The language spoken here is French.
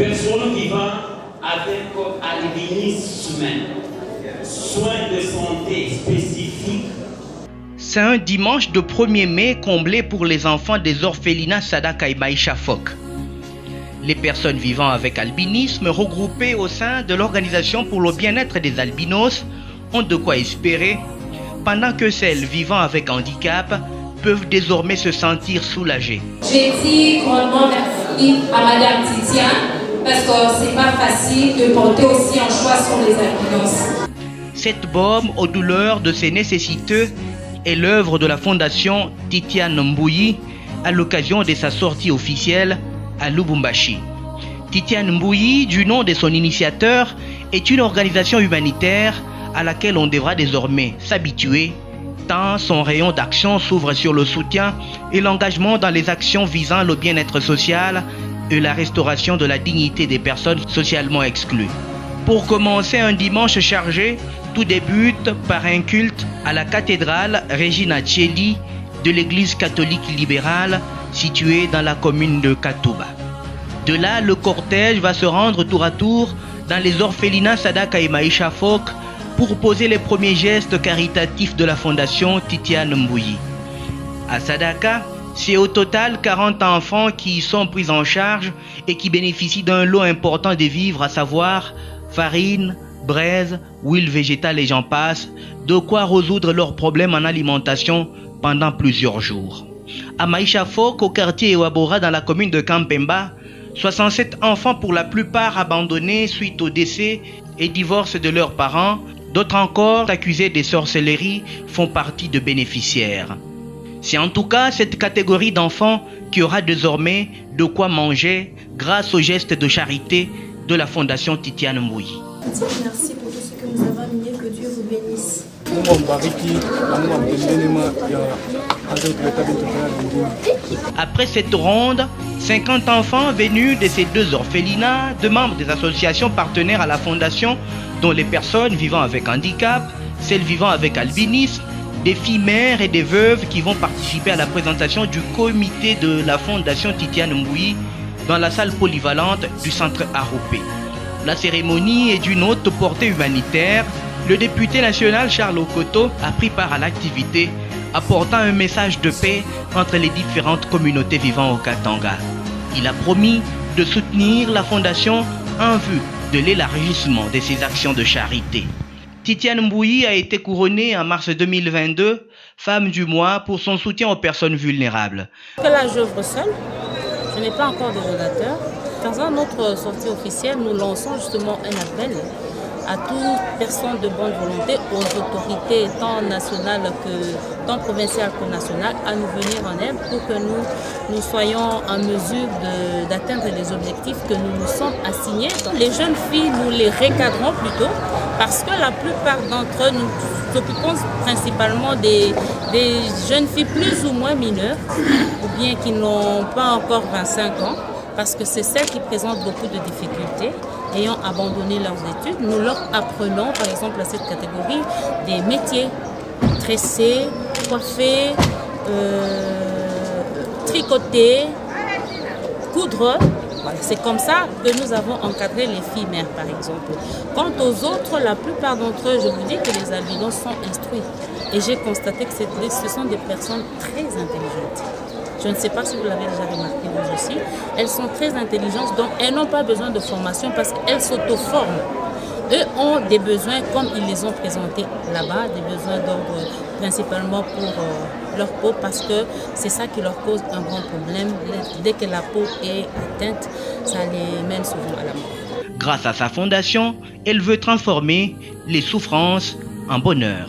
Personnes vivant avec albinisme, soins de santé spécifiques. C'est un dimanche de 1er mai comblé pour les enfants des orphelinats Sadaka et Maïcha Fok. Les personnes vivant avec albinisme regroupées au sein de l'Organisation pour le bien-être des albinos ont de quoi espérer, pendant que celles vivant avec handicap peuvent désormais se sentir soulagées. J'ai dit grandement merci à Madame Titiane parce que c'est pas facile de porter aussi un choix sur les albinos. Cette baume aux douleurs de ces nécessiteux est l'œuvre de la Fondation Titiane Mbouyi à l'occasion de sa sortie officielle à Lubumbashi. Titiane Mbouyi, du nom de son initiateur, est une organisation humanitaire à laquelle on devra désormais s'habituer, tant son rayon d'action s'ouvre sur le soutien et l'engagement dans les actions visant le bien-être social et la restauration de la dignité des personnes socialement exclues. Pour commencer un dimanche chargé, tout débute par un culte à la cathédrale Regina Coeli de l'église catholique libérale située dans la commune de Katuba. De là, le cortège va se rendre tour à tour dans les orphelinats Sadaka et Maïcha Fok pour poser les premiers gestes caritatifs de la Fondation Titiane Mbouyi. À Sadaka, c'est au total 40 enfants qui y sont pris en charge et qui bénéficient d'un lot important de vivres, à savoir farine, braise, huile végétale et j'en passe, de quoi résoudre leurs problèmes en alimentation pendant plusieurs jours. À Maïcha Fok, au quartier Ewabora dans la commune de Kampemba, 67 enfants pour la plupart abandonnés suite au décès et divorce de leurs parents, d'autres encore accusés de sorcellerie font partie de bénéficiaires. C'est en tout cas cette catégorie d'enfants qui aura désormais de quoi manger grâce au geste de charité de la Fondation Titiane Mbouyi. Merci pour tout ce que vous avez amené, que Dieu vous bénisse. Après cette ronde, 50 enfants venus de ces deux orphelinats, de membres des associations partenaires à la Fondation, dont les personnes vivant avec handicap, celles vivant avec albinisme, des filles mères et des veuves qui vont participer à la présentation du comité de la Fondation Titiane Mbouyi dans la salle polyvalente du centre Aropé. La cérémonie est d'une haute portée humanitaire. Le député national Charles Okoto a pris part à l'activité, apportant un message de paix entre les différentes communautés vivant au Katanga. Il a promis de soutenir la Fondation en vue de l'élargissement de ses actions de charité. Titiane Mbouyi a été couronnée en mars 2022 femme du mois pour son soutien aux personnes vulnérables. Là, j'œuvre seule. Je n'ai pas encore de donateur. Dans notre sortie officielle, nous lançons justement un appel à toute personne de bonne volonté, aux autorités tant nationales que tant provinciales que nationales, à nous venir en aide pour que nous soyons en mesure d'atteindre les objectifs que nous nous sommes assignés. Les jeunes filles, nous les recadrons plutôt parce que la plupart d'entre eux, nous nous occupons principalement des jeunes filles plus ou moins mineures ou bien qui n'ont pas encore 25 ans. Parce que c'est celles qui présentent beaucoup de difficultés, ayant abandonné leurs études. Nous leur apprenons, par exemple, à cette catégorie, des métiers, tresser, coiffer, tricoter, coudre. Voilà, c'est comme ça que nous avons encadré les filles mères, par exemple. Quant aux autres, la plupart d'entre eux, je vous dis que les albinos sont instruits. Et j'ai constaté que ce sont des personnes très intelligentes. Je ne sais pas si vous l'avez déjà remarqué vous aussi. Elles sont très intelligentes, donc elles n'ont pas besoin de formation parce qu'elles s'auto-forment. Eux ont des besoins comme ils les ont présentés là-bas, des besoins d'ordre principalement pour leur peau parce que c'est ça qui leur cause un grand problème. Dès que la peau est atteinte, ça les mène souvent à la mort. Grâce à sa fondation, elle veut transformer les souffrances en bonheur.